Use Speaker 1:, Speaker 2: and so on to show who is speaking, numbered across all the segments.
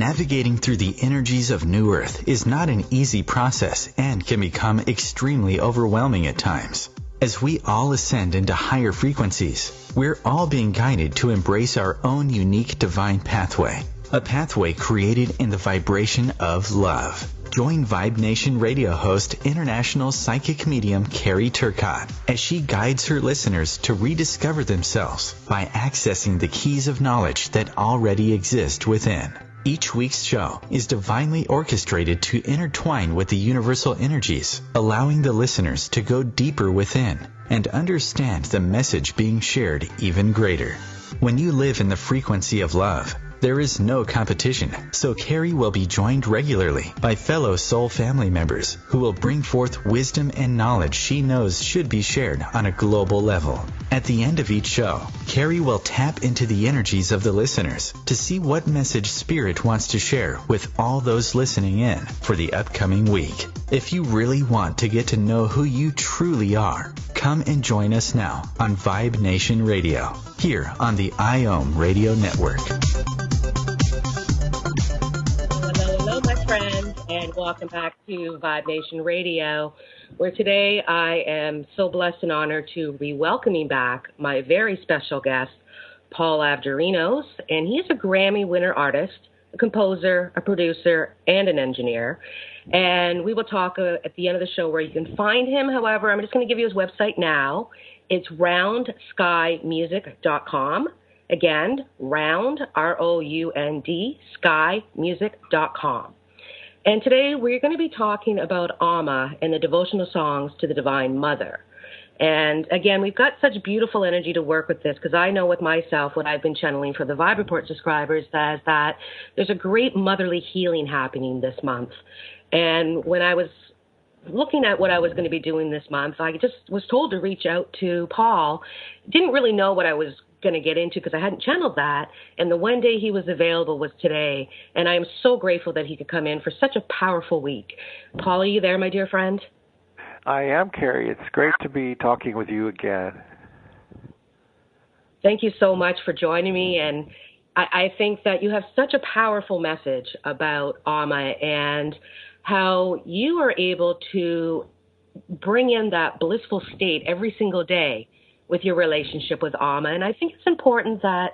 Speaker 1: Navigating through the energies of New Earth is not an easy process and can become extremely overwhelming at times. As we all ascend into higher frequencies, we're all being guided to embrace our own unique divine pathway, a pathway created in the vibration of love. Join Vibe Nation radio host, international psychic medium Carrie Turcotte, as she guides her listeners to rediscover themselves by accessing the keys of knowledge that already exist within. Each week's show is divinely orchestrated to intertwine with the universal energies, allowing the listeners to go deeper within and understand the message being shared even greater. When you live in the frequency of love, there is no competition, so Carrie will be joined regularly by fellow soul family members who will bring forth wisdom and knowledge she knows should be shared on a global level. At the end of each show, Carrie will tap into the energies of the listeners to see what message Spirit wants to share with all those listening in for the upcoming week. If you really want to get to know who you truly are, come and join us now on Vibe Nation Radio, here on the IOM Radio Network.
Speaker 2: Hello, my friends, and welcome back to Vibe Nation Radio, where today I am so blessed and honored to be welcoming back my very special guest, Paul Avgerinos, and he is a Grammy winner artist, a composer, a producer, and an engineer. And we will talk at the end of the show where you can find him. However, I'm just going to give you his website now. It's roundskymusic.com. Again, round, R-O-U-N-D, skymusic.com. And today we're going to be talking about Amma and the devotional songs to the Divine Mother. And again, we've got such beautiful energy to work with this, because I know with myself what I've been channeling for the Vibe Report subscribers is that there's a great motherly healing happening this month. And when I was looking at what I was going to be doing this month, I just was told to reach out to Paul. Didn't really know what I was going to get into because I hadn't channeled that, and the one day he was available was today, and I am so grateful that he could come in for such a powerful week. Paul, are you there, my dear friend?
Speaker 3: I am, Carrie. It's great to be talking with you again.
Speaker 2: Thank you so much for joining me, and I think that you have such a powerful message about Amma and how you are able to bring in that blissful state every single day with your relationship with Amma. And I think it's important that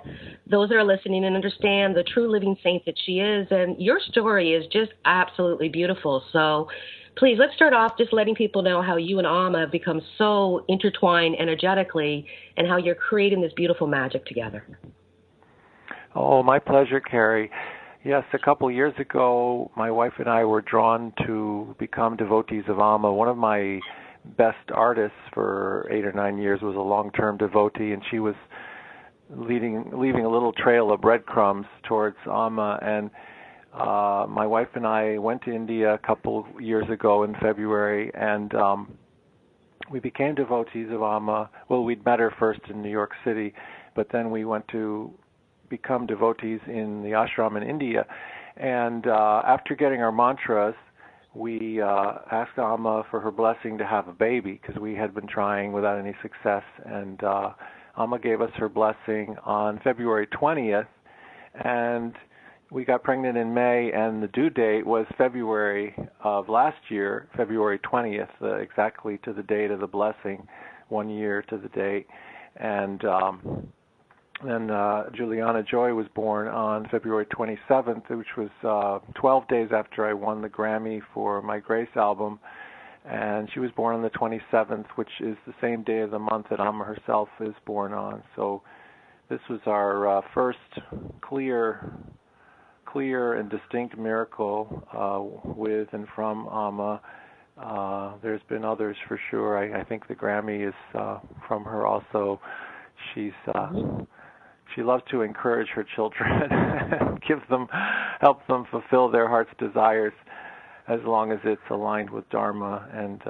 Speaker 2: those that are listening and understand the true living saint that she is. And your story is just absolutely beautiful. So please, let's start off just letting people know how you and Amma have become so intertwined energetically and how you're creating this beautiful magic together.
Speaker 3: Oh, my pleasure, Carrie. Yes, a couple years ago, my wife and I were drawn to become devotees of Amma. One of my best artists for 8 or 9 years was a long-term devotee, and she was leaving a little trail of breadcrumbs towards Amma. And my wife and I went to India a couple years ago in February, and we became devotees of Amma. Well, we'd met her first in New York City, but then we went to become devotees in the ashram in India. And after getting our mantras, we asked Amma for her blessing to have a baby, because we had been trying without any success. And Amma gave us her blessing on February 20th, and we got pregnant in May, and the due date was February of last year, February 20th, exactly to the date of the blessing, 1 year to the date. And then Juliana Joy was born on February 27th, which was 12 days after I won the Grammy for my Grace album. And she was born on the 27th, which is the same day of the month that Amma herself is born on. So this was our first clear and distinct miracle with and from Amma. There's been others for sure. I think the Grammy is from her also. She loves to encourage her children and help them fulfill their heart's desires, as long as it's aligned with Dharma and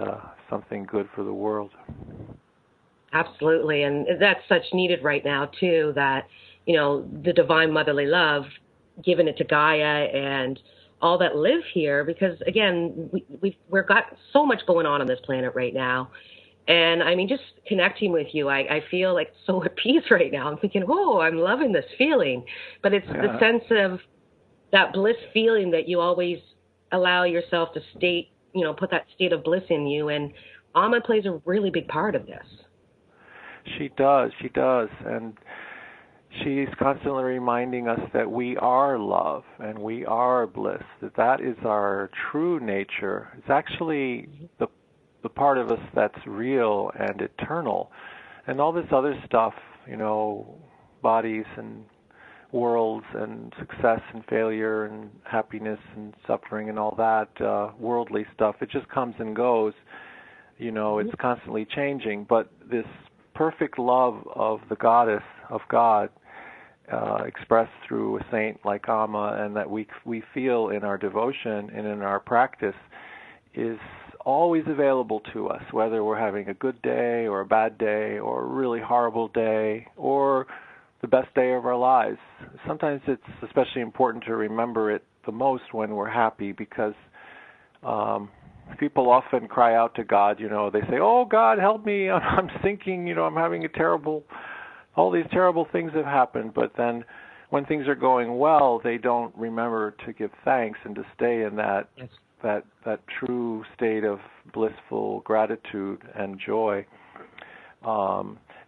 Speaker 3: something good for the world.
Speaker 2: Absolutely, and that's such needed right now too, that, you know, the divine motherly love, giving it to Gaia and all that live here, because again, we've got so much going on this planet right now. And I mean, just connecting with you, I feel like so at peace right now. I'm thinking, oh, I'm loving this feeling. But it's the sense of that bliss feeling that you always allow yourself to put that state of bliss in you. And Amma plays a really big part of this.
Speaker 3: She does. And she's constantly reminding us that we are love and we are bliss, that is our true nature. It's actually the part of us that's real and eternal. And all this other stuff, bodies and worlds and success and failure and happiness and suffering and all that worldly stuff, it just comes and goes. It's constantly changing. But this perfect love of the goddess, of God, expressed through a saint like Amma, and that we feel in our devotion and in our practice, is always available to us, whether we're having a good day or a bad day or a really horrible day or the best day of our lives. Sometimes it's especially important to remember it the most when we're happy, because people often cry out to God. They say, "Oh, God, help me! I'm sinking. I'm having all these terrible things have happened." But then, when things are going well, they don't remember to give thanks and to stay in that true state of blissful gratitude and joy.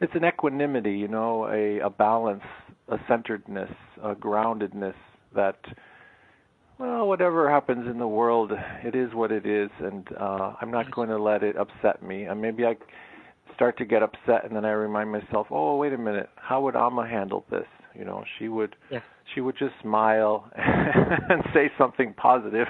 Speaker 3: It's an equanimity, a balance, a centeredness, a groundedness that, whatever happens in the world, it is what it is, and I'm not going to let it upset me. And maybe I start to get upset, and then I remind myself, oh, wait a minute, how would Amma handle this? She would just smile and say something positive.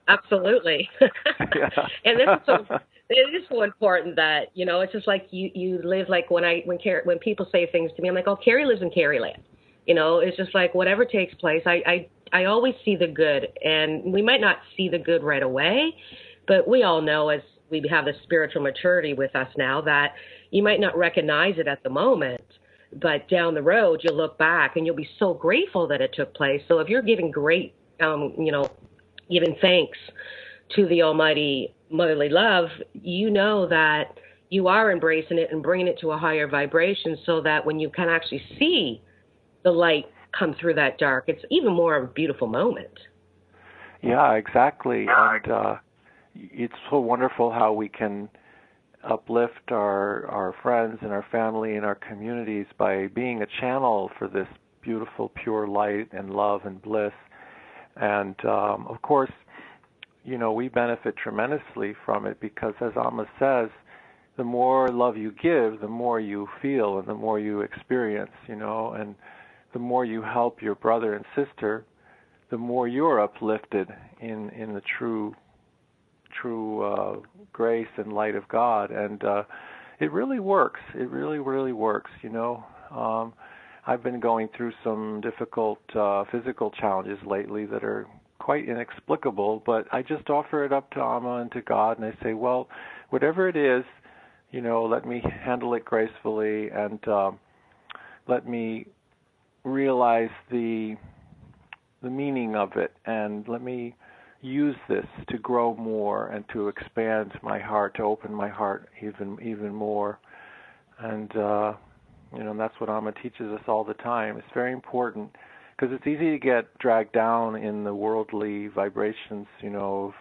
Speaker 2: Absolutely. Yeah. And it is so important that, it's just like you live, like when people say things to me, I'm like, oh, Carrie lives in Carrie-land. It's just like whatever takes place, I always see the good, and we might not see the good right away, but we all know, as we have this spiritual maturity with us now, that you might not recognize it at the moment, but down the road you'll look back and you'll be so grateful that it took place. So if you're giving giving thanks to the almighty motherly love, that you are embracing it and bringing it to a higher vibration, so that when you can actually see the light come through that dark, it's even more of a beautiful moment.
Speaker 3: Yeah, exactly. And it's so wonderful how we can uplift our friends and our family and our communities by being a channel for this beautiful, pure light and love and bliss. And, of course, we benefit tremendously from it, because, as Amma says, the more love you give, the more you feel and the more you experience, and the more you help your brother and sister, the more you're uplifted in the true grace and light of God. And it really works. It really, really works, I've been going through some difficult physical challenges lately that are quite inexplicable, but I just offer it up to Amma and to God, and I say, well, whatever it is, let me handle it gracefully, and let me realize the meaning of it, and let me use this to grow more and to expand my heart, to open my heart even more. And and that's what Amma teaches us all the time. It's very important, because it's easy to get dragged down in the worldly vibrations, of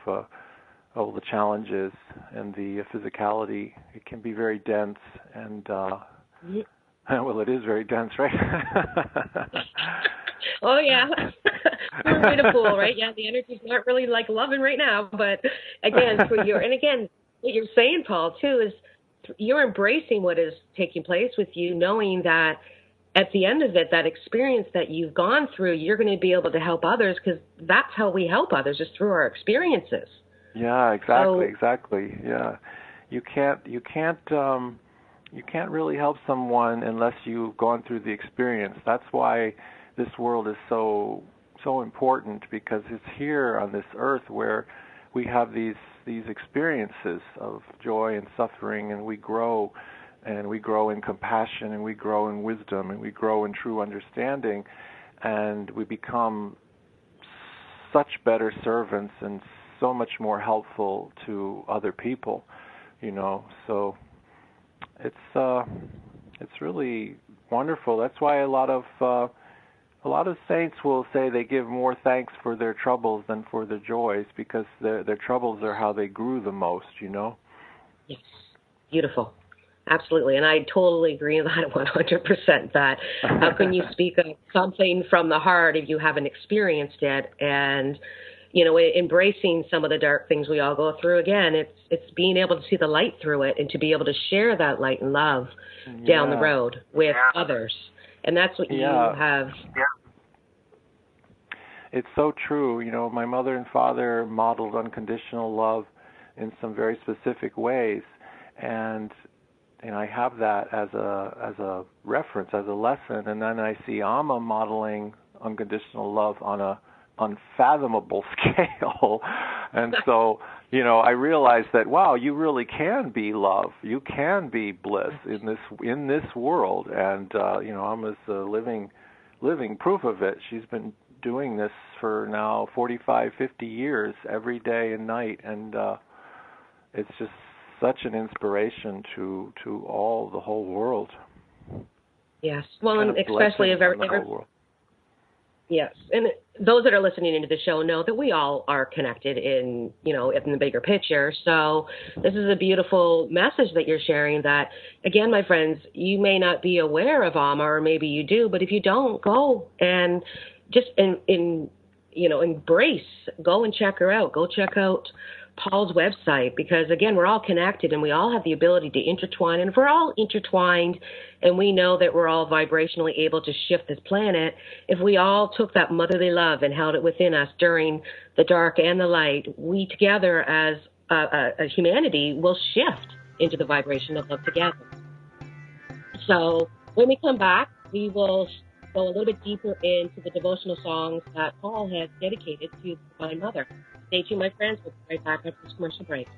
Speaker 3: all the challenges and the physicality. It can be very dense, and well, it is very dense, right?
Speaker 2: Oh, yeah. We're in a pool, right? Yeah, the energy's not really like loving right now. But again, what you're saying, Paul, too, is you're embracing what is taking place with you, knowing that at the end of it, that experience that you've gone through, you're going to be able to help others, because that's how we help others, is through our experiences.
Speaker 3: Yeah, exactly. Yeah, you can't really help someone unless you've gone through the experience. That's why this world is so important, because it's here on this earth where we have these experiences of joy and suffering, and we grow in compassion, and we grow in wisdom, and we grow in true understanding, and we become such better servants and so much more helpful to other people, So it's really wonderful. That's why a lot of A lot of saints will say they give more thanks for their troubles than for their joys, because their troubles are how they grew the most, you know?
Speaker 2: Yes. Beautiful. Absolutely. And I totally agree with that 100%, that how can you speak of something from the heart if you haven't experienced it? And, you know, embracing some of the dark things we all go through, again, it's being able to see the light through it and to be able to share that light and love down the road with others. And that's what you have.
Speaker 3: It's so true. You know, my mother and father modeled unconditional love in some very specific ways, and I have that as a reference, as a lesson. And then I see Amma modeling unconditional love on a unfathomable scale, and so, you know, I realized that, wow, you really can be love, you can be bliss in this world, and you know, Amma's living proof of it. She's been doing this for now 45, 50 years, every day and night, and it's just such an inspiration to the whole world.
Speaker 2: Yes, well, and especially if yes, and those that are listening into the show know that we all are connected in the bigger picture. So this is a beautiful message that you're sharing, that, again, my friends, you may not be aware of Amma, or maybe you do, but if you don't, go and just embrace, go and check her out. Go check out Paul's website, because, again, we're all connected and we all have the ability to intertwine. And if we're all intertwined and we know that we're all vibrationally able to shift this planet, if we all took that motherly love and held it within us during the dark and the light, we together as a humanity will shift into the vibration of love together. So when we come back, we will go a little bit deeper into the devotional songs that Paul has dedicated to the Divine Mother. Stay tuned, my friends. We'll be right back after this commercial break.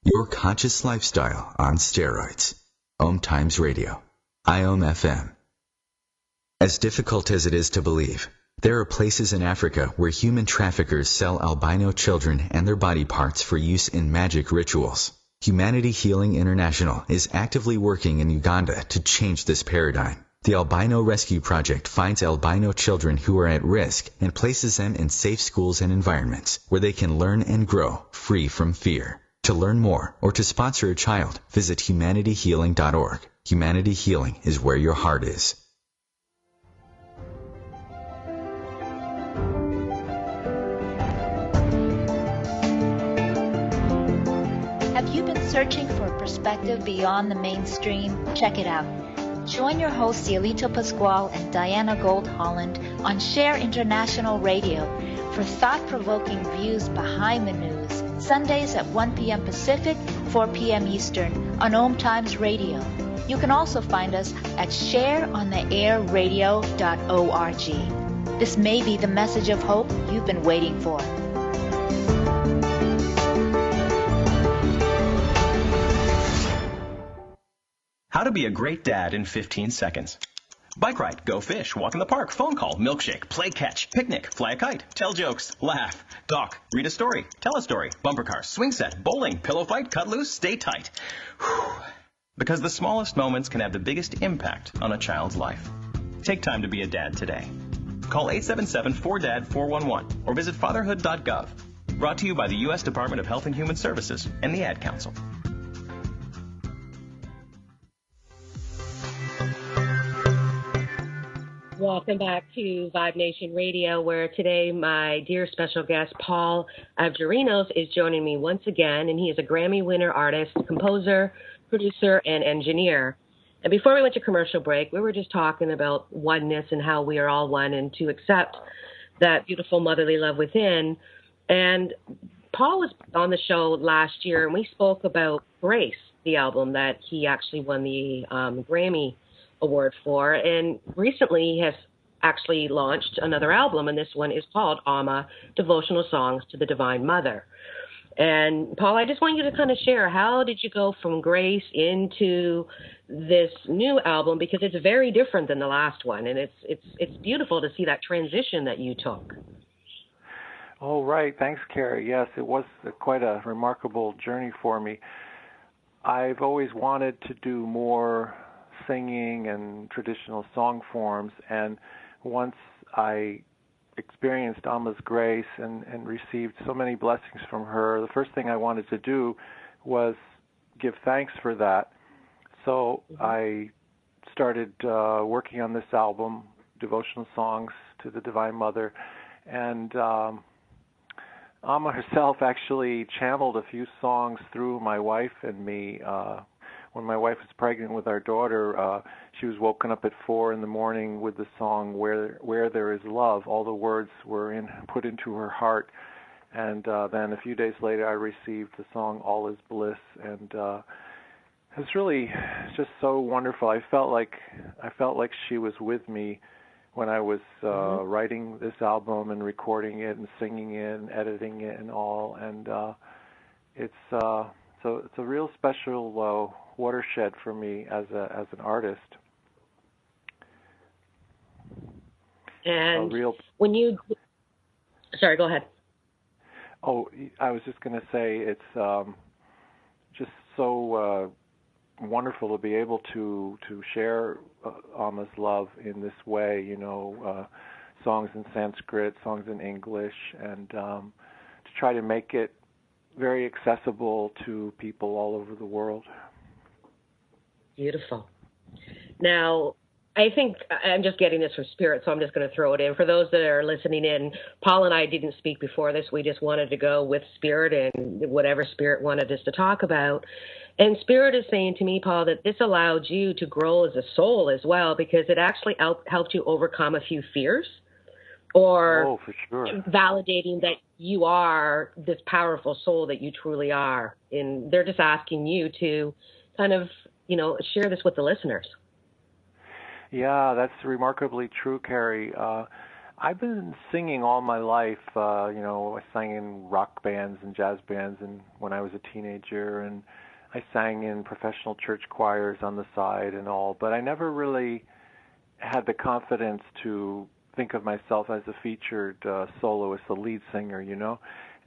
Speaker 1: Your conscious lifestyle on steroids. OMTimes Radio. IOM FM. As difficult as it is to believe, there are places in Africa where human traffickers sell albino children and their body parts for use in magic rituals. Humanity Healing International is actively working in Uganda to change this paradigm. The Albino Rescue Project finds albino children who are at risk and places them in safe schools and environments where they can learn and grow free from fear. To learn more or to sponsor a child, visit humanityhealing.org. Humanity Healing is where your heart is.
Speaker 4: Have you been searching for a perspective beyond the mainstream? Check it out. Join your hosts Yelita Pascual and Diana Gold Holland on Share International Radio for thought-provoking views behind the news, Sundays at 1 p.m. Pacific, 4 p.m. Eastern on OMTimes Radio. You can also find us at shareontheairradio.org. This may be the message of hope you've been waiting for.
Speaker 5: How to be a great dad in 15 seconds. Bike ride, go fish, walk in the park, phone call, milkshake, play catch, picnic, fly a kite, tell jokes, laugh, talk, read a story, tell a story, bumper car, swing set, bowling, pillow fight, cut loose, stay tight. Whew. Because the smallest moments can have the biggest impact on a child's life. Take time to be a dad today. Call 877-4DAD-411 or visit fatherhood.gov. Brought to you by the U.S. Department of Health and Human Services and the Ad Council.
Speaker 2: Welcome back to Vibe Nation Radio, where today my dear special guest, Paul Avgerinos, is joining me once again, and he is a Grammy winner artist, composer, producer, and engineer. And before we went to commercial break, we were just talking about oneness and how we are all one, and to accept that beautiful motherly love within. And Paul was on the show last year, and we spoke about Grace, the album that he actually won the Grammy Award for, and recently he has actually launched another album, and this one is called Amma, Devotional Songs to the Divine Mother. And Paul, I just want you to kind of share, how did you go from Grace into this new album, because it's very different than the last one, and it's beautiful to see that transition that you took.
Speaker 3: Oh, right. Thanks, Carrie. Yes, it was quite a remarkable journey for me. I've always wanted to do more singing and traditional song forms, and once I experienced Amma's grace and received so many blessings from her, the first thing I wanted to do was give thanks for that. So I started working on this album, Devotional Songs to the Divine Mother, and Amma herself actually channeled a few songs through my wife and me. When my wife was pregnant with our daughter, she was woken up at 4 a.m. with the song "Where There Is Love." All the words were put into her heart, and then a few days later, I received the song "All Is Bliss," and it's really just so wonderful. I felt like she was with me when I was writing this album and recording it and singing it and editing it and all, and it's a real special watershed for me as an artist.
Speaker 2: And when you, sorry, go ahead.
Speaker 3: Oh, I was just going to say it's just so wonderful to be able to share Amma's love in this way, songs in Sanskrit, songs in English, and to try to make it very accessible to people all over the world.
Speaker 2: Beautiful. Now, I think I'm just getting this from Spirit, so I'm just going to throw it in. For those that are listening in, Paul and I didn't speak before this. We just wanted to go with Spirit and whatever Spirit wanted us to talk about. And Spirit is saying to me, Paul, that this allowed you to grow as a soul as well, because it actually helped you overcome a few fears, or
Speaker 3: for sure,
Speaker 2: validating that you are this powerful soul that you truly are. And they're just asking you to kind of, share this with the listeners.
Speaker 3: Yeah, that's remarkably true, Carrie. I've been singing all my life. I sang in rock bands and jazz bands and when I was a teenager, and I sang in professional church choirs on the side and all, but I never really had the confidence to think of myself as a featured soloist, the lead singer,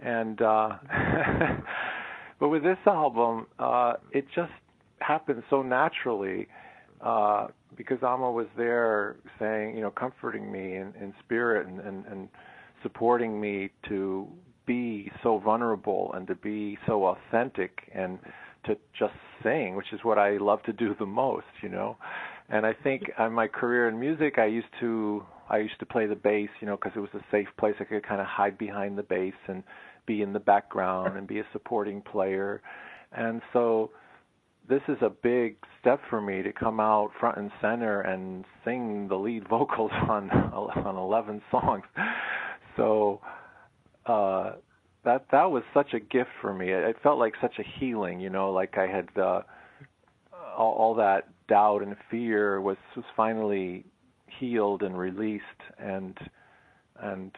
Speaker 3: And but with this album, it just happened so naturally because Amma was there saying, comforting me in spirit and supporting me to be so vulnerable and to be so authentic and to just sing, which is what I love to do the most, And I think in my career in music, I used to play the bass, because it was a safe place. I could kind of hide behind the bass and be in the background and be a supporting player. And so this is a big step for me to come out front and center and sing the lead vocals on 11 songs. So that was such a gift for me. It felt like such a healing, like I had all that doubt and fear was finally healed and released, and I'm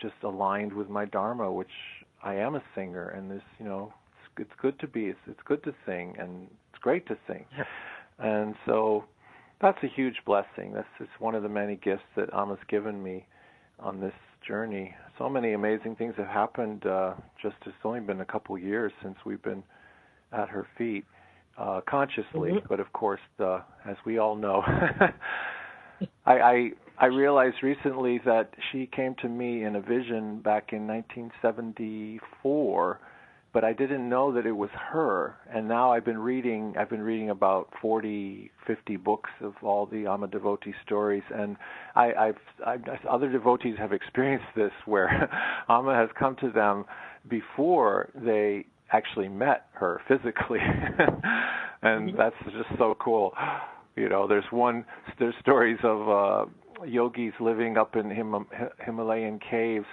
Speaker 3: just aligned with my dharma, which I am a singer, and this, it's good to sing, and it's great to sing. And so that's a huge blessing. That's just one of the many gifts that Amma's given me on this journey. So many amazing things have happened. It's only been a couple years since we've been at her feet, consciously, but of course, as we all know, I realized recently that she came to me in a vision back in 1974, but I didn't know that it was her. And now I've been reading about 40, 50 books of all the Amma devotee stories, and other devotees have experienced this, where Amma has come to them before they actually met her physically, and that's just so cool. There's stories of yogis living up in Himalayan caves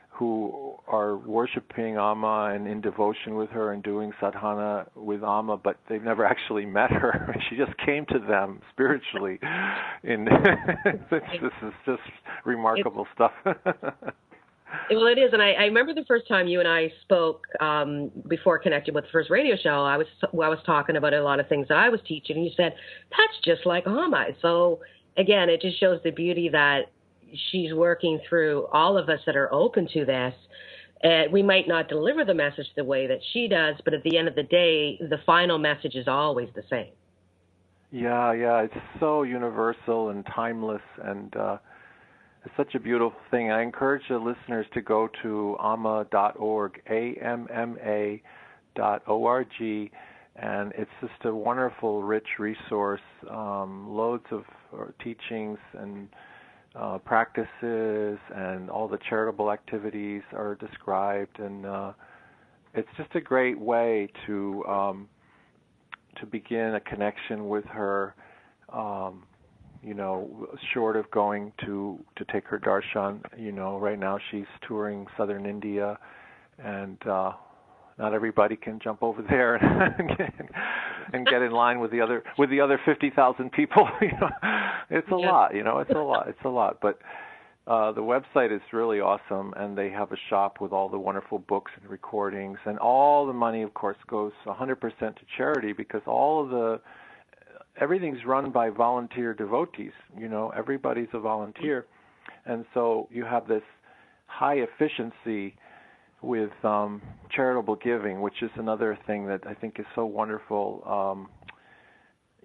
Speaker 3: who are worshiping Amma and in devotion with her and doing sadhana with Amma, but they've never actually met her. She just came to them spiritually. This is just remarkable stuff.
Speaker 2: Well, it is, and I remember the first time you and I spoke before connecting with the first radio show. I was talking about a lot of things that I was teaching, and you said, that's just like Amma. So, again, it just shows the beauty that she's working through all of us that are open to this. We might not deliver the message the way that she does, but at the end of the day, the final message is always the same.
Speaker 3: Yeah, it's so universal and timeless, and it's such a beautiful thing. I encourage the listeners to go to amma.org, AMMA.org, and it's just a wonderful, rich resource, loads of teachings and practices, and all the charitable activities are described, and it's just a great way to begin a connection with her, short of going to take her darshan. Right now she's touring southern India, and not everybody can jump over there and get in line with the other 50,000 people. It's a lot. It's a lot. But the website is really awesome, and they have a shop with all the wonderful books and recordings, and all the money, of course, goes 100% to charity, because everything's run by volunteer devotees. Everybody's a volunteer, and so you have this high efficiency with charitable giving, which is another thing that I think is so wonderful.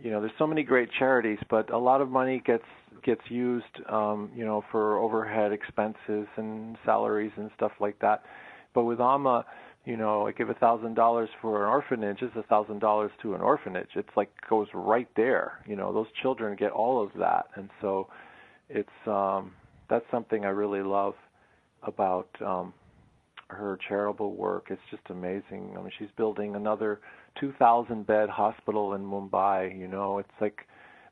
Speaker 3: There's so many great charities, but a lot of money gets used, for overhead expenses and salaries and stuff like that. But with Amma, I give $1,000 for an orphanage. It's $1,000 to an orphanage. It's like goes right there. Those children get all of that, and so it's that's something I really love about her charitable work. It's just amazing. I mean, she's building another 2,000-bed hospital in Mumbai. It's like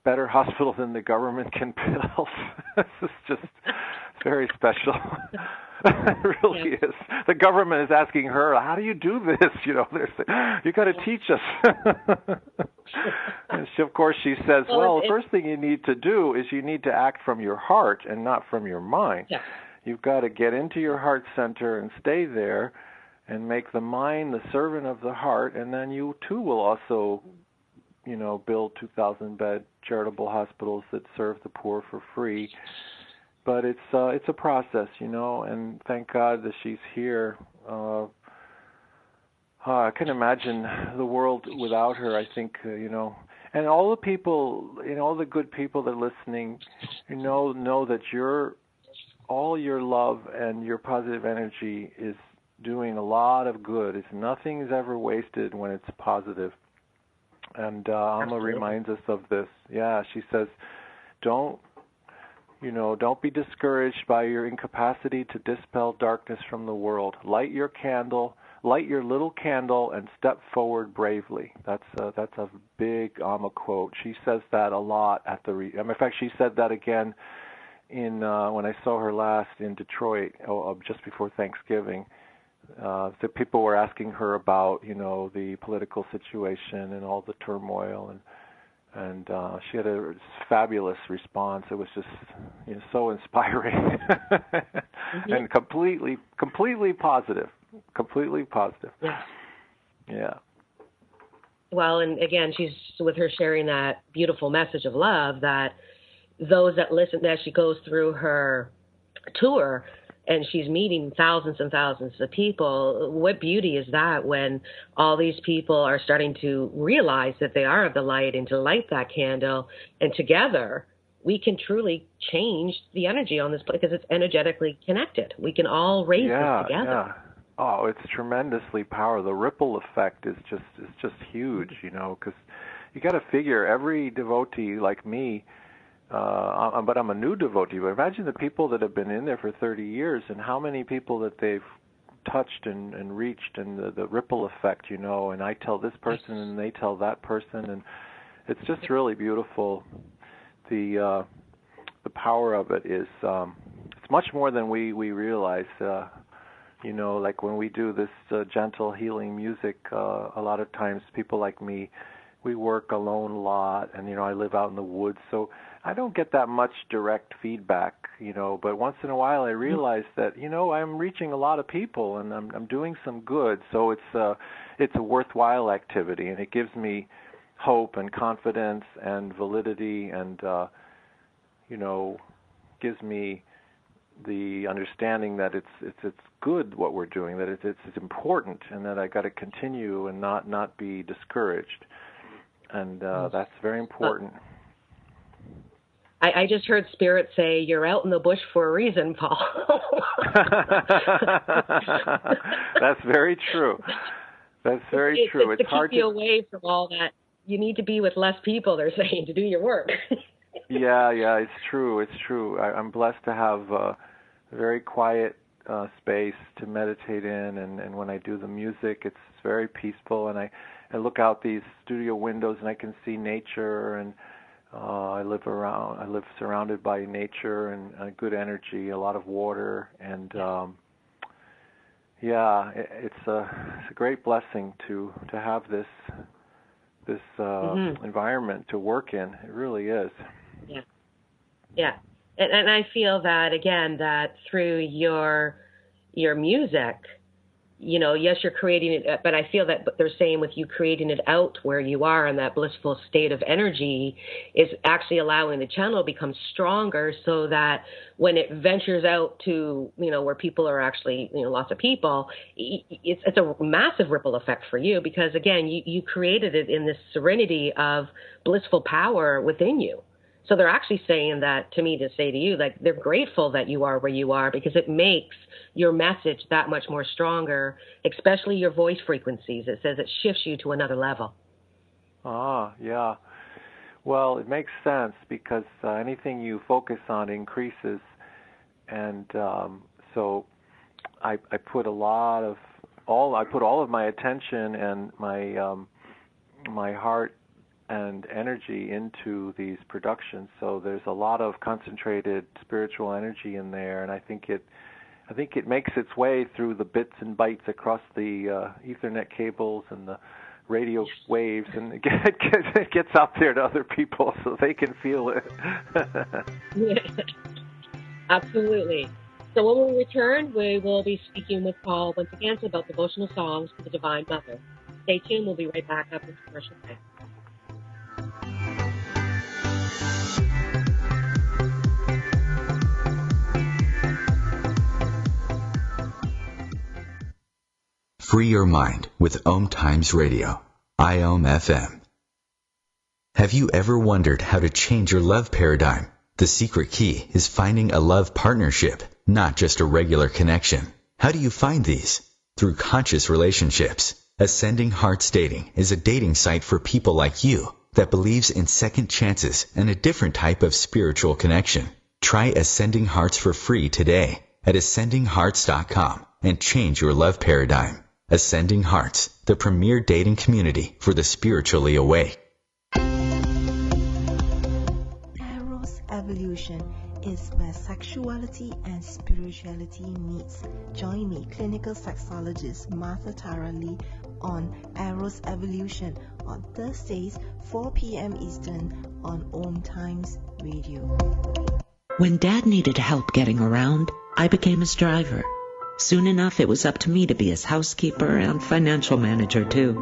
Speaker 3: better hospital than the government can build. This is just very special. It really is. The government is asking her, "How do you do this?" They're saying, "You got to teach us." And of course, she says, "Well, the first thing you need to do is you need to act from your heart and not from your mind.
Speaker 2: Yeah.
Speaker 3: You've got to get into your heart center and stay there, and make the mind the servant of the heart, and then you too will also, build 2,000-bed charitable hospitals that serve the poor for free." But it's a process, and thank God that she's here. I can imagine the world without her. I think, and all the people, all the good people that are listening, know that all your love and your positive energy is doing a lot of good. Nothing is ever wasted when it's positive. And Amma reminds us of this. Yeah, she says, don't be discouraged by your incapacity to dispel darkness from the world. Light your little candle, and step forward bravely. That's a big Amma quote. She says that a lot in fact, she said that again in when I saw her last in Detroit, just before Thanksgiving. So people were asking her about, the political situation and all the turmoil, and she had a fabulous response. It was just so inspiring and completely positive. Completely positive. Yeah.
Speaker 2: Well, and again, she's with her sharing that beautiful message of love that those that listen, as she goes through her tour and she's meeting thousands and thousands of people, what beauty is that when all these people are starting to realize that they are of the light and to light that candle, and together we can truly change the energy on this place because it's energetically connected. We can all raise this together. Yeah.
Speaker 3: Oh, it's tremendously powerful. The ripple effect is just huge, because you got to figure every devotee like me, but I'm a new devotee. But imagine the people that have been in there for 30 years and how many people that they've touched and reached, and the ripple effect, and I tell this person and they tell that person, and it's just really beautiful. The power of it is it's much more than we realize. Like when we do this gentle healing music, a lot of times people like me, we work alone a lot, and I live out in the woods, so I don't get that much direct feedback, but once in a while I realize that I'm reaching a lot of people and I'm doing some good, so it's a worthwhile activity, and it gives me hope and confidence and validity, and gives me the understanding that it's good what we're doing, that it's important, and that I got to continue and not be discouraged, and that's very important.
Speaker 2: I just heard Spirit say, "You're out in the bush for a reason, Paul."
Speaker 3: That's very true. That's very true.
Speaker 2: It's hard to keep you away from all that. You need to be with less people, they're saying, to do your work.
Speaker 3: Yeah, it's true. It's true. I'm blessed to have a very quiet space to meditate in, and when I do the music, it's very peaceful, and I look out these studio windows and I can see nature, and I live surrounded by nature and good energy, a lot of water, and it's a great blessing to have this environment to work in. It really is.
Speaker 2: Yeah. And I feel that, again, that through your music, yes, you're creating it, but I feel that they're saying with you creating it out where you are in that blissful state of energy is actually allowing the channel to become stronger, so that when it ventures out to, where people are actually, lots of people, it's a massive ripple effect for you, because, again, you created it in this serenity of blissful power within you. So they're actually saying that to me, to say to you, like, they're grateful that you are where you are, because it makes your message that much more stronger, especially your voice frequencies. It says it shifts you to another level.
Speaker 3: Yeah. Well, it makes sense, because anything you focus on increases, and so I put all of my attention and my heart and energy into these productions. So there's a lot of concentrated spiritual energy in there, and I think it makes its way through the bits and bytes across the Ethernet cables and the radio waves, and it gets out there to other people so they can feel it.
Speaker 2: Yeah, absolutely. So when we return, we will be speaking with Paul once again about devotional songs to the Divine Mother. Stay tuned. We'll be right back after the commercial break.
Speaker 1: Free your mind with OMTimes Radio, IOM FM. Have you ever wondered how to change your love paradigm? The secret key is finding a love partnership, not just a regular connection. How do you find these? Through conscious relationships. Ascending Hearts Dating is a dating site for people like you that believes in second chances and a different type of spiritual connection. Try Ascending Hearts for free today at ascendinghearts.com and change your love paradigm. Ascending Hearts, the premier dating community for the spiritually awake.
Speaker 6: Eros Evolution is where sexuality and spirituality meets. Join me, clinical sexologist Martha Tara Lee, on Eros Evolution on Thursdays, 4 p.m. Eastern on OMTimes Radio.
Speaker 7: When Dad needed help getting around, I became his driver. Soon enough, it was up to me to be his housekeeper and financial manager, too.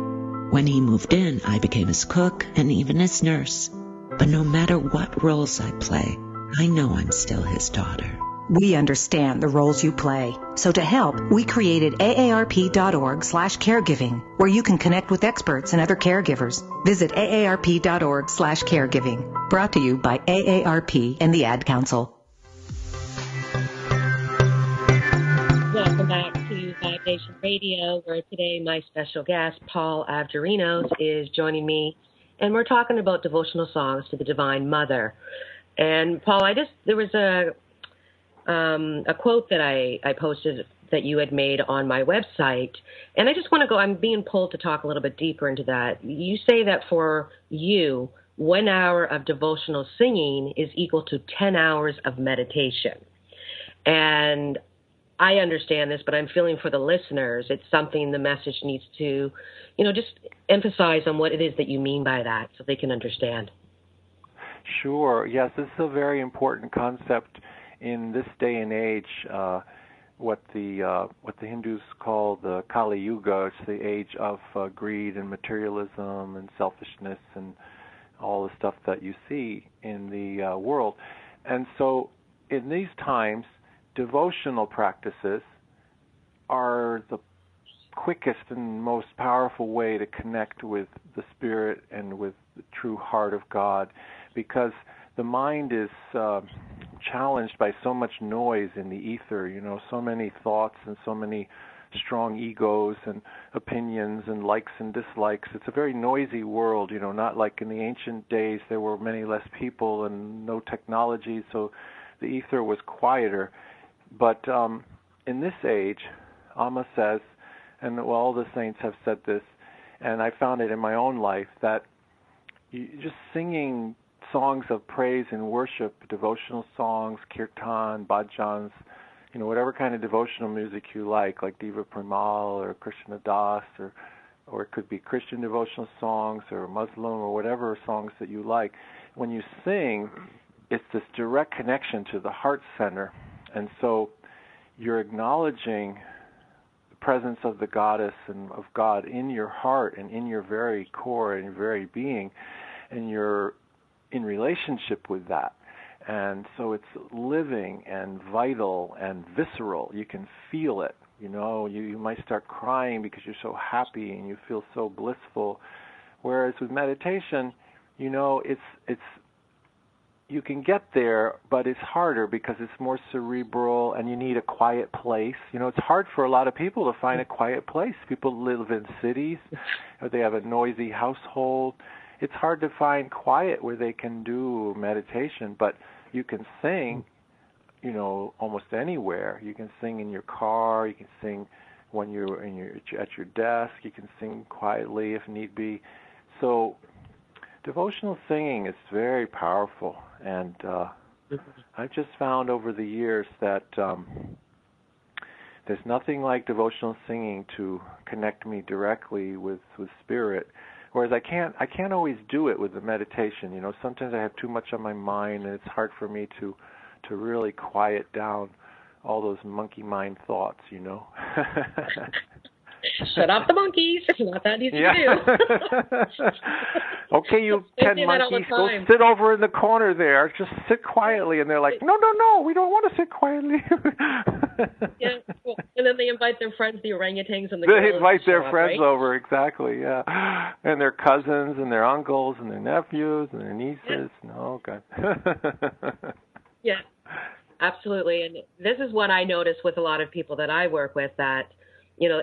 Speaker 7: When he moved in, I became his cook and even his nurse. But no matter what roles I play, I know I'm still his daughter.
Speaker 8: We understand the roles you play. So to help, we created aarp.org/caregiving, where you can connect with experts and other caregivers. Visit aarp.org/caregiving. Brought to you by AARP and the Ad Council.
Speaker 2: Welcome back to Vibe Nation Radio, where today my special guest, Paul Avgerinos, is joining me, and we're talking about devotional songs to the Divine Mother. And Paul, there was a quote that I posted that you had made on my website, and I just want to I'm being pulled to talk a little bit deeper into that. You say that for you, 1 hour of devotional singing is equal to 10 hours of meditation. And I understand this, but I'm feeling for the listeners, it's something the message needs to, just emphasize on what it is that you mean by that so they can understand.
Speaker 3: Sure. Yes, this is a very important concept in this day and age, what the Hindus call the Kali Yuga. It's the age of greed and materialism and selfishness and all the stuff that you see in the world. And so in these times, devotional practices are the quickest and most powerful way to connect with the Spirit and with the true heart of God, because the mind is challenged by so much noise in the ether, so many thoughts and so many strong egos and opinions and likes and dislikes. It's a very noisy world, not like in the ancient days there were many less people and no technology, so the ether was quieter. But in this age, Amma says, and all the saints have said this, and I found it in my own life, that just singing songs of praise and worship, devotional songs, kirtan, bhajans, whatever kind of devotional music you like Diva Premal or Krishna Das, or it could be Christian devotional songs or Muslim or whatever songs that you like. When you sing, it's this direct connection to the heart center, and so you're acknowledging the presence of the goddess and of God in your heart and in your very core and your very being, and you're in relationship with that. And so it's living and vital and visceral. You can feel it. You might start crying because you're so happy and you feel so blissful. Whereas with meditation, it's you can get there, but it's harder because it's more cerebral and you need a quiet place. It's hard for a lot of people to find a quiet place. People live in cities or they have a noisy household. It's hard to find quiet where they can do meditation, but you can sing, almost anywhere. You can sing in your car. You can sing when you're at your desk. You can sing quietly if need be. So devotional singing is very powerful, and I've just found over the years that there's nothing like devotional singing to connect me directly with Spirit. Whereas I can't always do it with the meditation. Sometimes I have too much on my mind, and it's hard for me to really quiet down all those monkey mind thoughts.
Speaker 2: Shut off the monkeys. It's not that easy to do.
Speaker 3: Okay, you 10 monkeys, go sit over in the corner there. Just sit quietly. And they're like, no, we don't want to sit quietly.
Speaker 2: Yeah, well, and then they invite their friends, the orangutans and the
Speaker 3: gorillas. They invite their friends
Speaker 2: right?
Speaker 3: over, exactly, yeah. And their cousins and their uncles and their nephews and their nieces.
Speaker 2: Yeah.
Speaker 3: No, God.
Speaker 2: Yeah, absolutely. And this is what I notice with a lot of people that I work with, that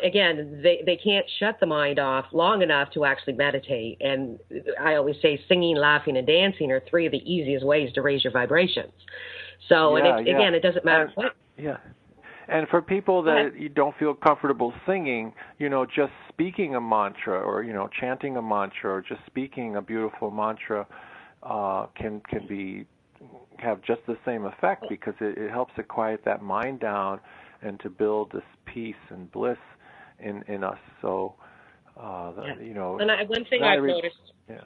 Speaker 2: again, they can't shut the mind off long enough to actually meditate. And I always say singing, laughing, and dancing are three of the easiest ways to raise your vibrations. So, again, it doesn't matter what.
Speaker 3: Yeah. And for people that you don't feel comfortable singing, just speaking a mantra or, chanting a mantra or just speaking a beautiful mantra can have just the same effect, because it helps to quiet that mind down and to build this peace and bliss in us. So,
Speaker 2: And one thing I've noticed. Yeah.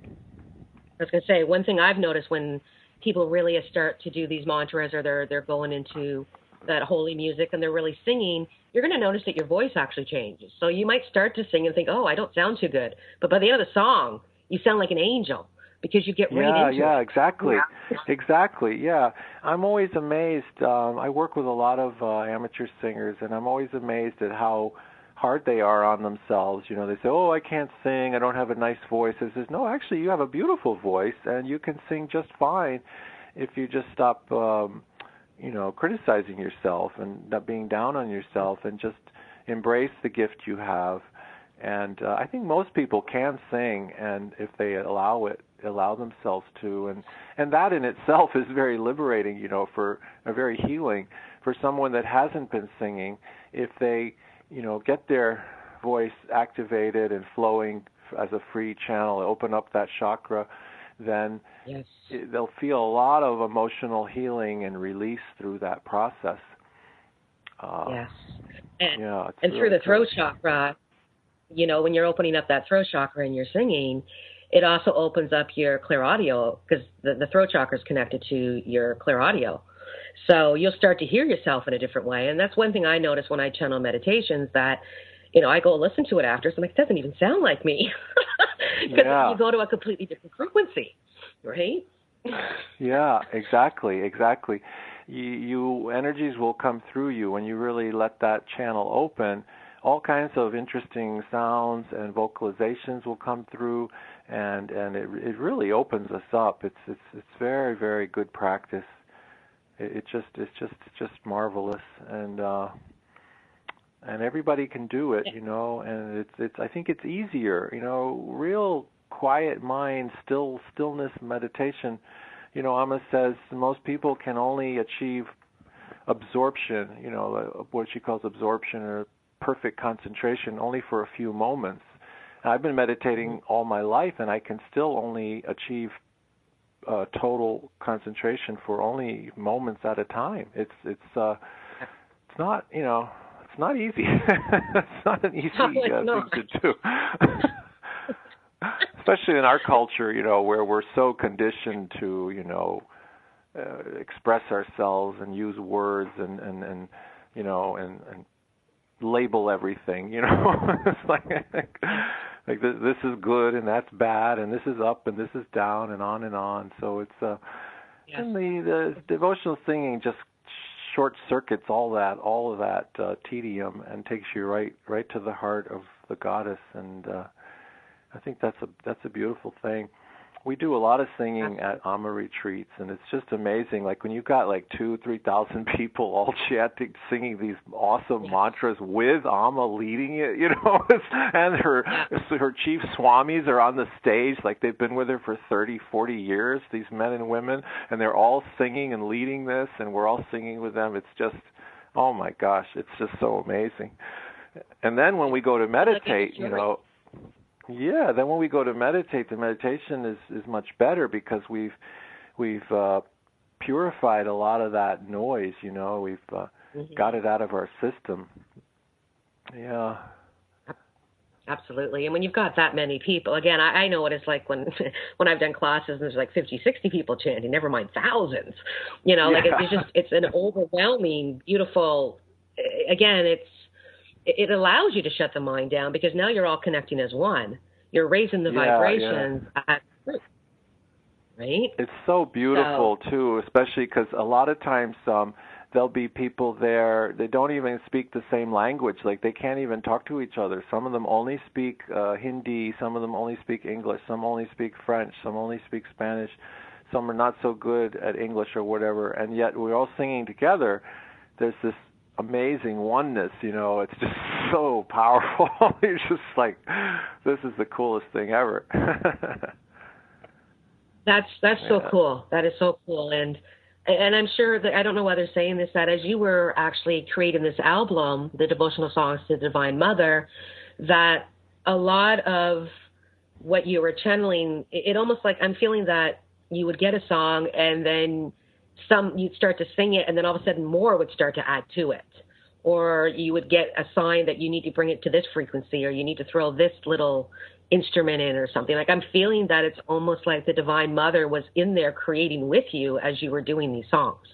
Speaker 2: I was going to say, one thing I've noticed when people really start to do these mantras, or they're going into that holy music and they're really singing, you're going to notice that your voice actually changes. So you might start to sing and think, oh, I don't sound too good. But by the end of the song, you sound like an angel, because you get right into it.
Speaker 3: Yeah, exactly. Exactly, yeah. I'm always amazed. I work with a lot of amateur singers, and I'm always amazed at how hard they are on themselves. They say, oh, I can't sing, I don't have a nice voice. I says, no, actually, you have a beautiful voice, and you can sing just fine if you just stop criticizing yourself and not being down on yourself, and just embrace the gift you have. And I think most people can sing, and if they allow themselves to, and that in itself is very liberating, for very healing for someone that hasn't been singing. If they, get their voice activated and flowing as a free channel, open up that chakra, then they'll feel a lot of emotional healing and release through that process.
Speaker 2: And through the throat chakra, when you're opening up that throat chakra and you're singing, it also opens up your clear audio, because the throat chakra is connected to your clear audio. So you'll start to hear yourself in a different way. And that's one thing I notice when I channel meditations, that, I go listen to it after. So I'm like, it doesn't even sound like me. Because you go to a completely different frequency, right?
Speaker 3: Yeah, exactly. you energies will come through you when you really let that channel open. All kinds of interesting sounds and vocalizations will come through, and it really opens us up. It's very, very good practice. It's just marvelous, and everybody can do it, and it's I think it's easier, real quiet mind, stillness meditation. Amma says most people can only achieve absorption, what she calls absorption or perfect concentration, only for a few moments. I've been meditating all my life, and I can still only achieve total concentration for only moments at a time. It's not, it's not easy. It's not an easy thing to do. Especially in our culture, where we're so conditioned to, express ourselves and use words and label everything. It's like this is good and that's bad and this is up and this is down and on and on. So it's and the devotional singing just short circuits all of that tedium and takes you right to the heart of the goddess, and I think that's a beautiful thing. We do a lot of singing at Amma retreats, and it's just amazing. Like when you've got like 2,000-3,000 people all chanting, singing these awesome mantras with Amma leading it, and her chief swamis are on the stage, like they've been with her for 30, 40 years, these men and women, and they're all singing and leading this, and we're all singing with them. It's just, oh my gosh, it's just so amazing. And then when we go to meditate, then when we go to meditate, the meditation is much better because we've purified a lot of that noise. We've got it out of our system. Yeah.
Speaker 2: Absolutely. And when you've got that many people, again, I know what it's like when I've done classes and there's like 50, 60 people chanting, never mind thousands. It's an overwhelming, beautiful, again, it allows you to shut the mind down because now you're all connecting as one. You're raising the vibrations at root, right?
Speaker 3: It's so beautiful, too, especially because a lot of times there'll be people there, they don't even speak the same language. Like they can't even talk to each other. Some of them only speak Hindi. Some of them only speak English. Some only speak French. Some only speak Spanish. Some are not so good at English or whatever. And yet we're all singing together. There's this amazing oneness, it's just so powerful. You're just like, this is the coolest thing ever.
Speaker 2: That's so cool. That is so cool. And I'm sure that, I don't know whether saying this, that as you were actually creating this album, the Devotional Songs to the Divine Mother, that a lot of what you were channeling, it almost like, I'm feeling that you would get a song and then you'd start to sing it, and then all of a sudden more would start to add to it. Or you would get a sign that you need to bring it to this frequency, or you need to throw this little instrument in or something. Like I'm feeling that it's almost like the Divine Mother was in there creating with you as you were doing these songs.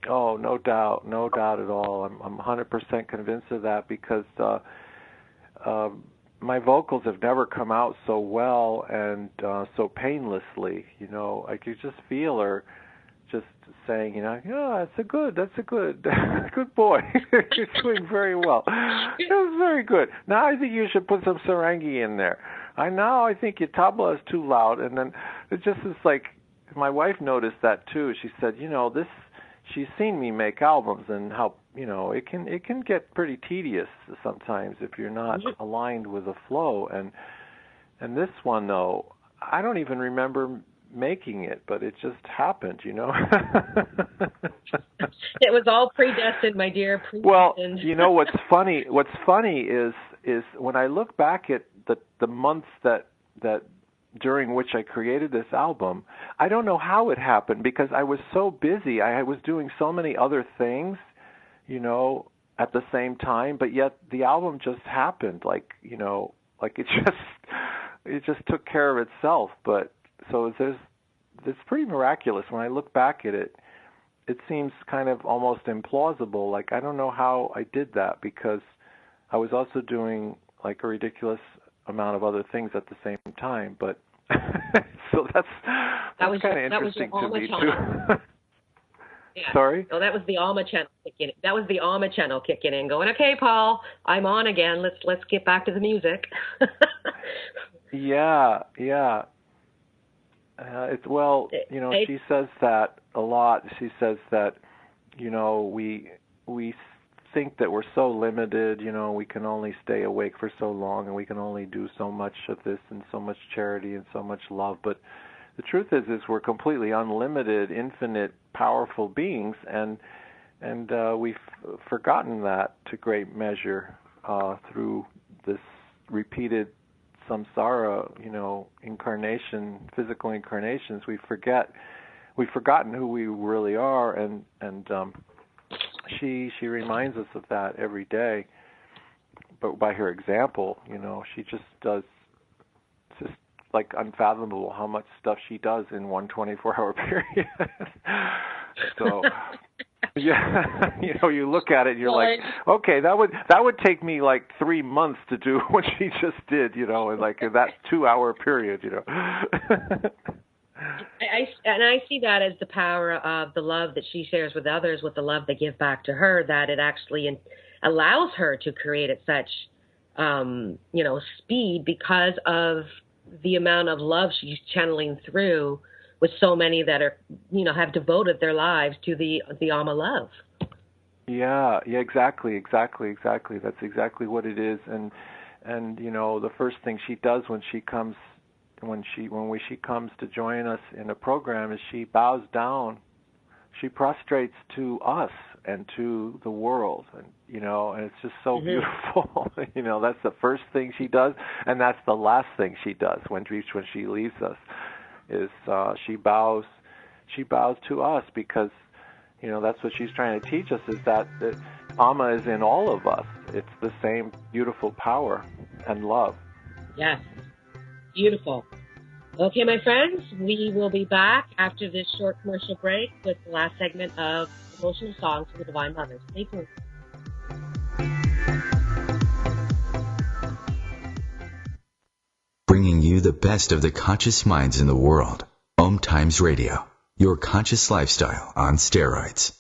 Speaker 3: Oh, no doubt at all. I'm 100% convinced of that because my vocals have never come out so well and so painlessly. I could just feel her just saying, that's a good boy. You're doing very well. It was very good. Now I think you should put some sarangi in there. I think your tabla is too loud. And then it just is like, my wife noticed that too. She said, she's seen me make albums and how, it can get pretty tedious sometimes if you're not aligned with the flow. And this one though, I don't even remember making it, but it just happened,
Speaker 2: It was all predestined, my dear.
Speaker 3: Well, what's funny is when I look back at the months that during which I created this album, I don't know how it happened because I was so busy. I was doing so many other things, at the same time, but yet the album just happened like it just took care of itself. But so it's pretty miraculous. When I look back at it, it seems kind of almost implausible. Like, I don't know how I did that because I was also doing like a ridiculous amount of other things at the same time. But so that's kind of interesting to me too.
Speaker 2: Yeah.
Speaker 3: Sorry?
Speaker 2: Oh, that was the Amma channel kicking in. That was the Amma channel kicking in, going, okay, Paul, I'm on again. Let's get back to the music.
Speaker 3: Yeah. She says that a lot. She says that, we think that we're so limited, we can only stay awake for so long and we can only do so much of this and so much charity and so much love. But the truth is we're completely unlimited, infinite, powerful beings, and we've forgotten that to great measure through this repeated samsara, physical incarnations. We've forgotten who we really are, and she reminds us of that every day. But by her example, she just does. It's just like unfathomable how much stuff she does in one 24-hour period. So, yeah, you look at it and you're like, okay, that would take me like 3 months to do what she just did, in like that 2-hour period,
Speaker 2: I see that as the power of the love that she shares with others, with the love they give back to her, that it actually allows her to create at such, speed because of the amount of love she's channeling through with so many that are, have devoted their lives to the Amma love.
Speaker 3: Yeah, exactly. That's exactly what it is. And the first thing she does when she comes to join us in a program is she bows down. She prostrates to us and to the world, and and it's just so beautiful. That's the first thing she does, and that's the last thing she does when she leaves us. Is she bows to us, because that's what she's trying to teach us, is that Amma is in all of us. It's the same beautiful power and love.
Speaker 2: Yes, beautiful. Okay, my friends, we will be back after this short commercial break with the last segment of Devotional Songs to the Divine Mother. Stay tuned.
Speaker 1: Bringing you the best of the conscious minds in the world. OMTimes Radio, your conscious lifestyle on steroids.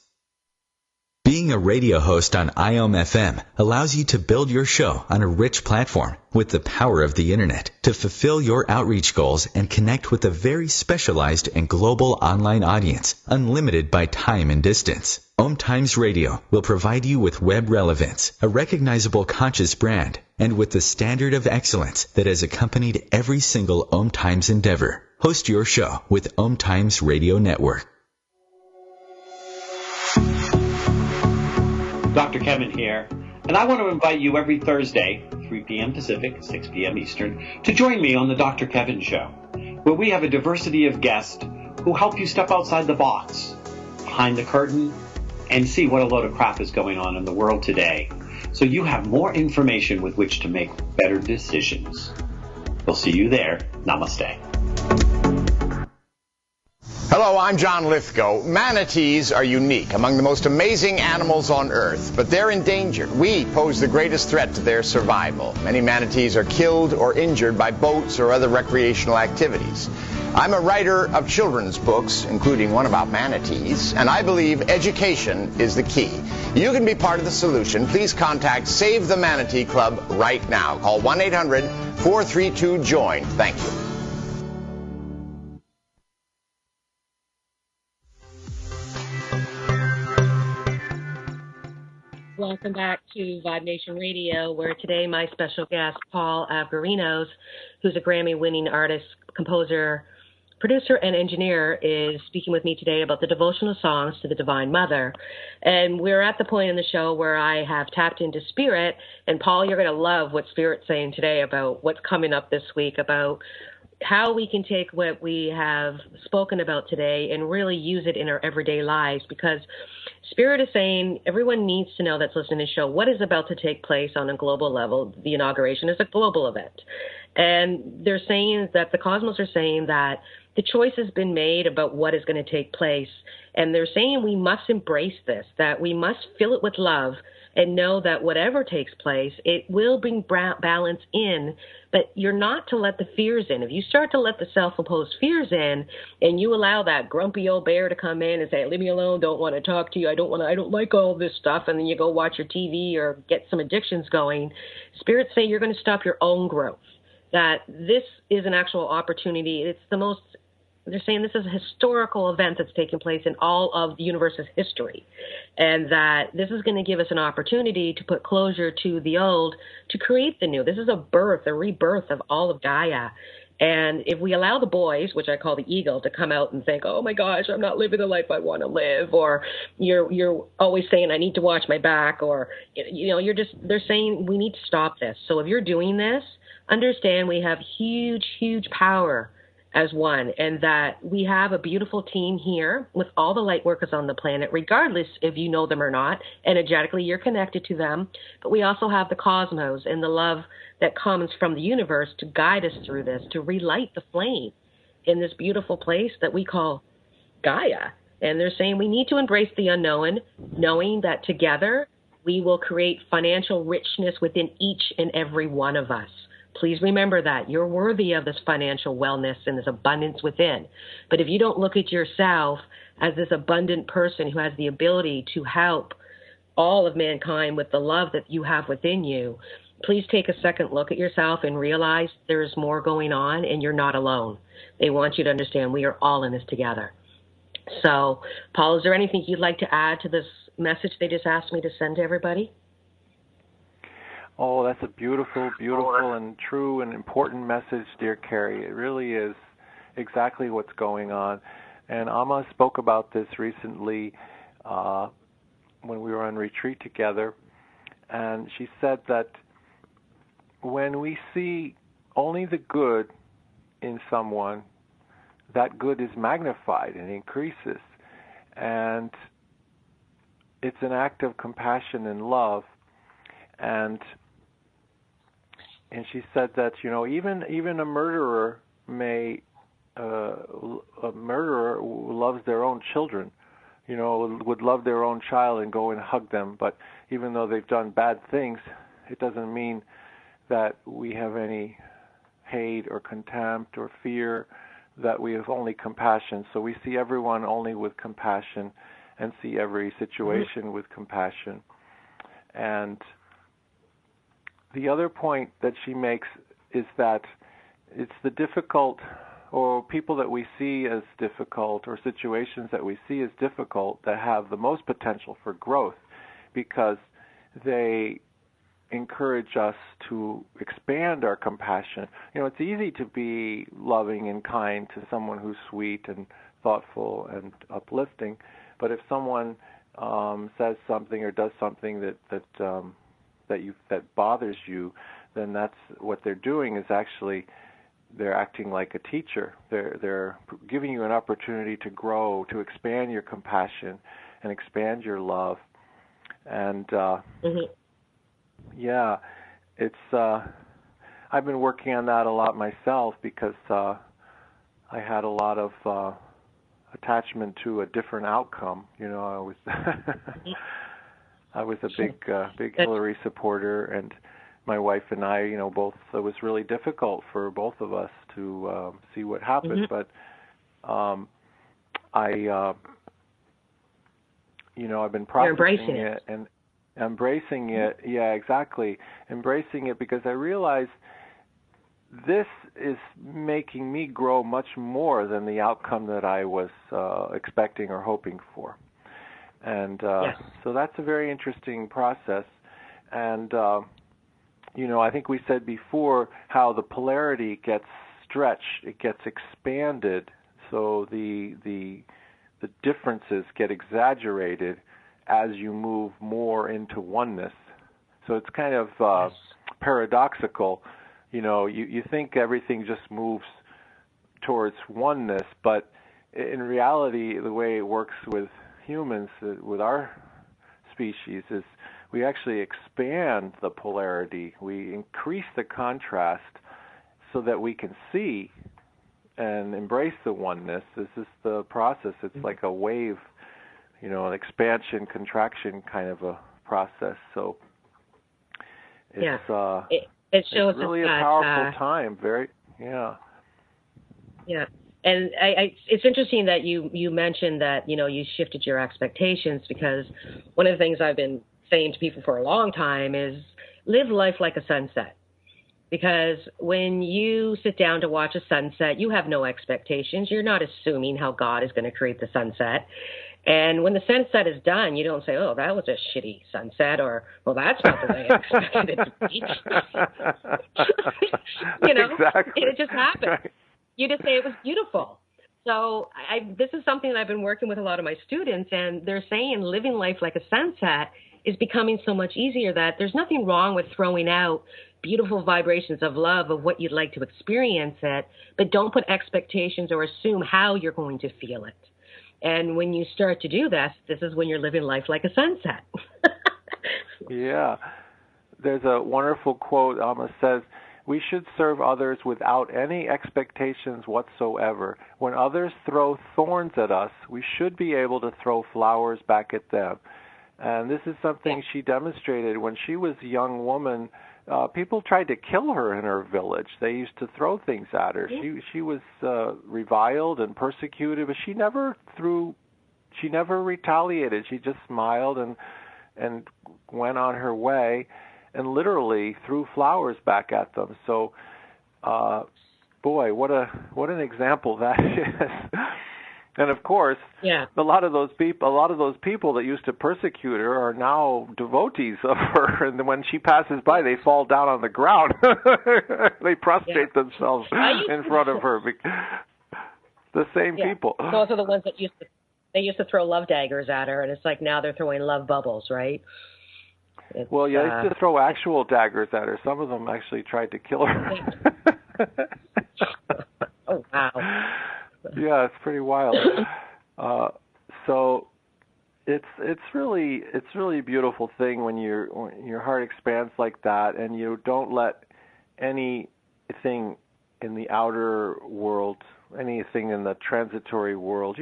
Speaker 1: Being a radio host on IOM-FM allows you to build your show on a rich platform with the power of the internet to fulfill your outreach goals and connect with a very specialized and global online audience, unlimited by time and distance. OMTimes Radio will provide you with web relevance, a recognizable conscious brand, and with the standard of excellence that has accompanied every single OMTimes endeavor. Host your show with OMTimes Radio Network.
Speaker 9: Dr. Kevin here, and I want to invite you every Thursday, 3 p.m. Pacific, 6 p.m. Eastern, to join me on the Dr. Kevin Show, where we have a diversity of guests who help you step outside the box, behind the curtain, and see what a load of crap is going on in the world today, so you have more information with which to make better decisions. We'll see you there. Namaste.
Speaker 10: Hello, I'm John Lithgow. Manatees are unique, among the most amazing animals on Earth, but they're endangered. We pose the greatest threat to their survival. Many manatees are killed or injured by boats or other recreational activities. I'm a writer of children's books, including one about manatees, and I believe education is the key. You can be part of the solution. Please contact Save the Manatee Club right now. Call 1-800-432-JOIN. Thank you.
Speaker 2: Welcome back to Vibe Nation Radio, where today my special guest, Paul Avgerinos, who's a Grammy-winning artist, composer, producer, and engineer, is speaking with me today about the devotional songs to the Divine Mother. And we're at the point in the show where I have tapped into Spirit. And Paul, you're going to love what Spirit's saying today about what's coming up this week, about how we can take what we have spoken about today and really use it in our everyday lives, because Spirit is saying everyone needs to know that's listening to the show what is about to take place on a global level. The inauguration is a global event. And they're saying that the cosmos are saying that the choice has been made about what is going to take place. And they're saying we must embrace this, that we must fill it with love and know that whatever takes place, it will bring balance in, but you're not to let the fears in. If you start to let the self-imposed fears in and you allow that grumpy old bear to come in and say, leave me alone, don't want to talk to you, I don't like all this stuff, and then you go watch your TV or get some addictions going, spirits say you're going to stop your own growth, that this is an actual opportunity. It's the most, they're saying this is a historical event that's taking place in all of the universe's history, and that this is going to give us an opportunity to put closure to the old, to create the new. This is a rebirth of all of Gaia. And if we allow the boys, which I call the ego, to come out and think, oh my gosh, I'm not living the life I want to live, or you're always saying I need to watch my back, or they're saying we need to stop this. So if you're doing this, understand we have huge, huge power as one, and that we have a beautiful team here with all the light workers on the planet, regardless if you know them or not. Energetically, you're connected to them. But we also have the cosmos and the love that comes from the universe to guide us through this, to relight the flame in this beautiful place that we call Gaia. And they're saying we need to embrace the unknown, knowing that together we will create financial richness within each and every one of us. Please remember that you're worthy of this financial wellness and this abundance within. But if you don't look at yourself as this abundant person who has the ability to help all of mankind with the love that you have within you, please take a second look at yourself and realize there's more going on and you're not alone. They want you to understand we are all in this together. So, Paul, is there anything you'd like to add to this message they just asked me to send to everybody?
Speaker 3: Oh, that's a beautiful, beautiful and true and important message, dear Carrie. It really is exactly what's going on. And Amma spoke about this recently when we were on retreat together. And she said that when we see only the good in someone, that good is magnified and increases. And it's an act of compassion and love. And she said that, even a murderer a murderer loves their own children, would love their own child and go and hug them. But even though they've done bad things, it doesn't mean that we have any hate or contempt or fear, that we have only compassion. So we see everyone only with compassion and see every situation with compassion. And the other point that she makes is that it's the difficult, or people that we see as difficult, or situations that we see as difficult, that have the most potential for growth, because they encourage us to expand our compassion. It's easy to be loving and kind to someone who's sweet and thoughtful and uplifting, but if someone says something or does something that bothers you, then that's what they're doing, is actually they're acting like a teacher. They're giving you an opportunity to grow, to expand your compassion and expand your love. And yeah, it's I've been working on that a lot myself, because I had a lot of attachment to a different outcome. I was I was a big Hillary supporter, and my wife and I, both, it was really difficult for both of us to see what happened. But I've been processing it and embracing it. Yeah, exactly. Embracing it, because I realized this is making me grow much more than the outcome that I was expecting or hoping for. And so that's a very interesting process. And, I think we said before how the polarity gets stretched, it gets expanded, so the differences get exaggerated as you move more into oneness. So it's kind of paradoxical. You think everything just moves towards oneness, but in reality, the way it works with humans, with our species, is we actually expand the polarity. We increase the contrast so that we can see and embrace the oneness. This is the process. It's like a wave, an expansion, contraction kind of a process. So it's
Speaker 2: it shows
Speaker 3: it's really a
Speaker 2: that,
Speaker 3: powerful time. Yeah.
Speaker 2: And it's interesting that you mentioned that, you shifted your expectations, because one of the things I've been saying to people for a long time is live life like a sunset. Because when you sit down to watch a sunset, you have no expectations. You're not assuming how God is going to create the sunset. And when the sunset is done, you don't say, oh, that was a shitty sunset, or, well, that's not the way I expected it to be.
Speaker 3: Exactly.
Speaker 2: It just happened.
Speaker 3: Right.
Speaker 2: You just say it was beautiful. So this is something that I've been working with a lot of my students, and they're saying living life like a sunset is becoming so much easier, that there's nothing wrong with throwing out beautiful vibrations of love of what you'd like to experience it, but don't put expectations or assume how you're going to feel it. And when you start to do this is when you're living life like a sunset.
Speaker 3: Yeah. There's a wonderful quote. Amma says, we should serve others without any expectations whatsoever. When others throw thorns at us, we should be able to throw flowers back at them. And this is something she demonstrated when she was a young woman. People tried to kill her in her village. They used to throw things at her. She was reviled and persecuted, but she never retaliated. She just smiled and went on her way, and literally threw flowers back at them. So, boy, what an example that is. And of course, a lot of those people that used to persecute her are now devotees of her. And when she passes by, they fall down on the ground. They prostrate themselves in front of her. The same people.
Speaker 2: Those are the ones that used to throw love daggers at her, and it's like now they're throwing love bubbles, right?
Speaker 3: They used to throw actual daggers at her. Some of them actually tried to kill her.
Speaker 2: Oh, wow.
Speaker 3: Yeah, it's pretty wild. So it's really a beautiful thing when your heart expands like that, and you don't let anything in the outer world, anything in the transitory world.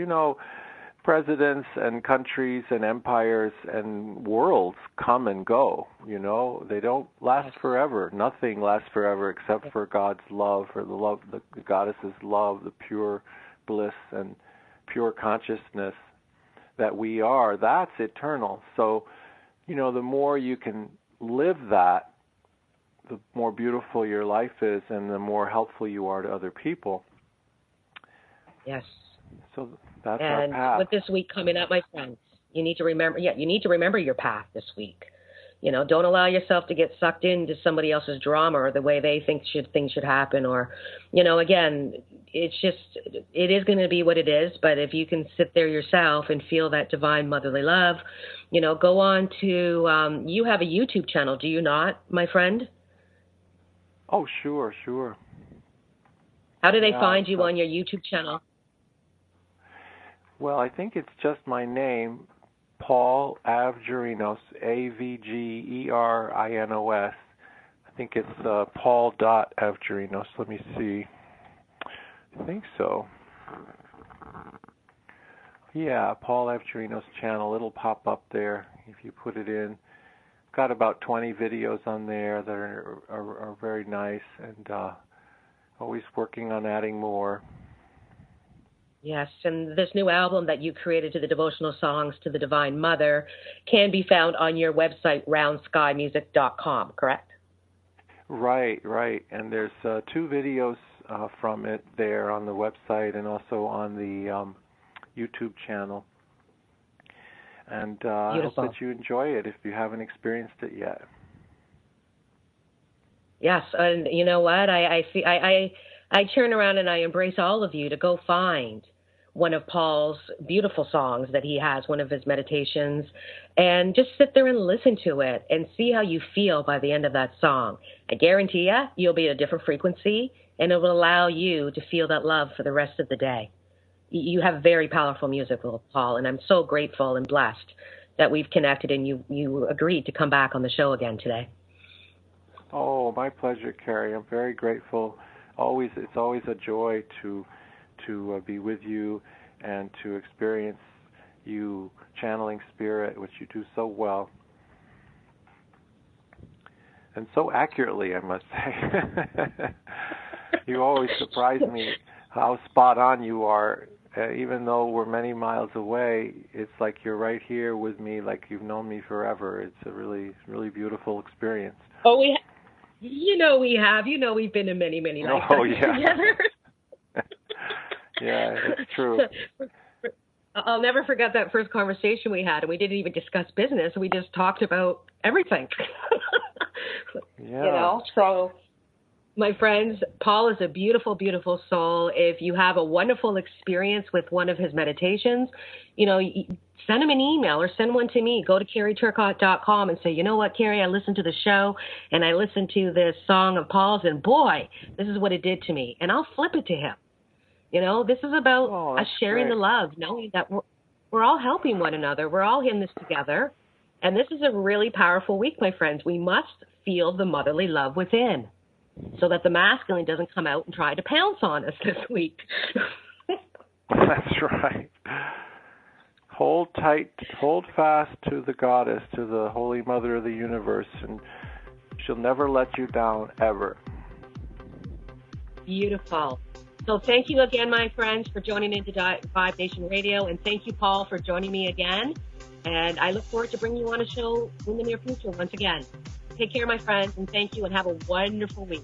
Speaker 3: Presidents and countries and empires and worlds come and go. They don't last forever. Nothing lasts forever except for God's love, or the goddess's love, the pure bliss and pure consciousness that we are. That's eternal. So, the more you can live that, the more beautiful your life is, and the more helpful you are to other people.
Speaker 2: Yes.
Speaker 3: So that's our path.
Speaker 2: And with this week coming up, my friends, you need to remember your path this week. Don't allow yourself to get sucked into somebody else's drama or the way they think things should happen. Or, again, it is going to be what it is. But if you can sit there yourself and feel that divine motherly love, go on to, you have a YouTube channel, do you not, my friend?
Speaker 3: Oh, sure.
Speaker 2: How do they find you on your YouTube channel?
Speaker 3: Well, I think it's just my name, Paul Avgerinos, Avgerinos. I think it's Paul.Avgerinos. Let me see. I think so. Yeah, Paul Avgerinos channel. It'll pop up there if you put it in. Got about 20 videos on there that are very nice, and always working on adding more.
Speaker 2: Yes, and this new album that you created, to the devotional songs to the Divine Mother, can be found on your website, roundskymusic.com, correct?
Speaker 3: Right. And there's 2 videos from it there on the website, and also on the YouTube channel. And I hope that you enjoy it if you haven't experienced it yet.
Speaker 2: Yes, and you know what? I turn around and I embrace all of you to go find one of Paul's beautiful songs that he has, one of his meditations, and just sit there and listen to it and see how you feel by the end of that song. I guarantee you'll be at a different frequency, and it will allow you to feel that love for the rest of the day. You have very powerful music, Paul, and I'm so grateful and blessed that we've connected and you agreed to come back on the show again today.
Speaker 3: Oh, my pleasure, Carrie. I'm very grateful. It's always a joy to be with you and to experience you channeling spirit, which you do so well. and so accurately, I must say. You always surprise me how spot on you are. Even though we're many miles away, it's like you're right here with me, like you've known me forever. It's a really, really beautiful experience.
Speaker 2: Oh, we have. We've been in many, many lifetimes together.
Speaker 3: Yeah, it's true.
Speaker 2: I'll never forget that first conversation we had, and we didn't even discuss business. We just talked about everything.
Speaker 3: Yeah.
Speaker 2: So, my friends, Paul is a beautiful, beautiful soul. If you have a wonderful experience with one of his meditations, send him an email or send one to me. Go to CarrieTurcotte.com and say, you know what, Carrie, I listened to the show and I listened to this song of Paul's, and boy, this is what it did to me. And I'll flip it to him. This is about us sharing the love, knowing that we're all helping one another. We're all in this together. And this is a really powerful week, my friends. We must feel the motherly love within so that the masculine doesn't come out and try to pounce on us this week.
Speaker 3: That's right. Hold tight, hold fast to the goddess, to the Holy Mother of the universe, and she'll never let you down, ever.
Speaker 2: Beautiful. So thank you again, my friends, for joining into Vibe Nation Radio, and thank you, Paul, for joining me again. And I look forward to bringing you on a show in the near future once again. Take care, my friends, and thank you, and have a wonderful week.